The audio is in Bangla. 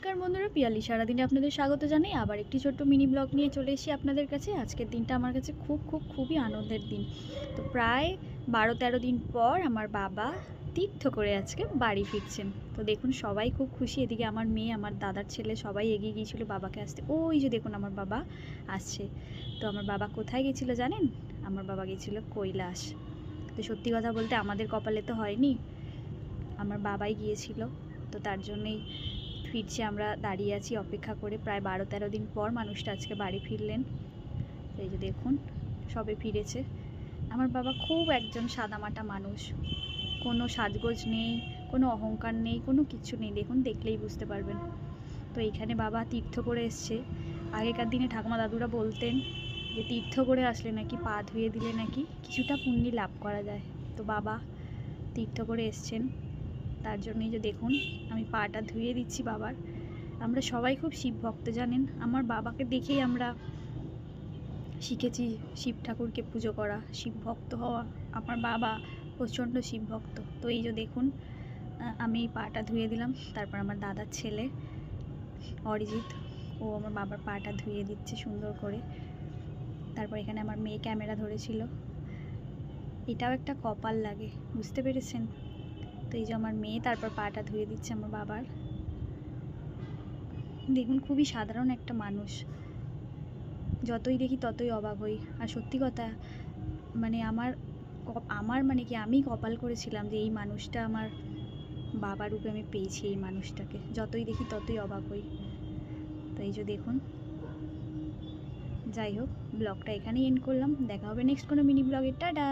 নমস্কার বন্ধুরা, পিয়ালি সারাদিনে আপনাদের স্বাগত জানাই। আবার একটি ছোট্ট মিনি ব্লগ নিয়ে চলে এসেছি আপনাদের কাছে। আজকের দিনটা আমার কাছে খুবই আনন্দের দিন। তো প্রায় 12-13 দিন পর আমার বাবা তীর্থ করে আজকে বাড়ি ফিরছেন। তো দেখুন সবাই খুব খুশি। এদিকে আমার মেয়ে, আমার দাদার ছেলে সবাই এগিয়ে গিয়েছিল বাবাকে আসতে। ওই যে দেখুন আমার বাবা আসছে। তো আমার বাবা কোথায় গেছিল জানেন? আমার বাবা গেছিল কৈলাস। তো সত্যি কথা বলতে আমাদের কপালে তো হয়নি, আমার বাবাই গিয়েছিল। তো তার জন্যেই ফিরছে, আমরা দাঁড়িয়ে আছি অপেক্ষা করে। প্রায় 12-13 দিন পর মানুষটা আজকে বাড়ি ফিরলেন। এই যে দেখুন সবে ফিরেছে। আমার বাবা খুব একজন সাদামাটা মানুষ, কোনো সাজগোজ নেই, কোনো অহংকার নেই, কোনো কিচ্ছু নেই। দেখুন দেখলেই বুঝতে পারবেন। তো এইখানে বাবা তীর্থ করে এসছে। আগেকার দিনে ঠাকুমা দাদুরা বলতেন যে তীর্থ করে আসলে নাকি পা ধুয়ে দিলে নাকি কিছুটা পুণ্যি লাভ করা যায়। তো বাবা তীর্থ করে এসছেন, তার জন্যই যে দেখুন আমি পাটা ধুয়ে দিচ্ছি বাবার। আমরা সবাই খুব শিব ভক্ত জানেন, আমার বাবাকে দেখেই আমরা শিখেছি শিব ঠাকুরকে পুজো করা, শিব ভক্ত হওয়া। আমার বাবা প্রচণ্ড শিব ভক্ত। তো এই যে দেখুন আমি পাটা ধুয়ে দিলাম। তারপর আমার দাদার ছেলে অরিজিৎ, ও আমার বাবার পাটা ধুয়ে দিচ্ছে সুন্দর করে। তারপর এখানে আমার মেয়ে ক্যামেরা ধরেছিল। এটাও একটা কপাল লাগে, বুঝতে পেরেছেন? তো এই যে আমার মেয়ে তারপর পাটা ধুয়ে দিচ্ছে আমার বাবার। দেখুন খুবই সাধারণ একটা মানুষ, যতই দেখি ততই অবাক হই। আর সত্যি কথা মানে আমার মানে কি, আমি কপাল করেছিলাম যে এই মানুষটা আমার বাবা রূপে আমি পেয়েছি। এই মানুষটাকে যতই দেখি ততই অবাক হই। তো এই যে দেখুন, যাই হোক ব্লগটা এখানেই এন্ড করলাম। দেখা হবে নেক্সট কোনো মিনি ব্লগে। টাটা।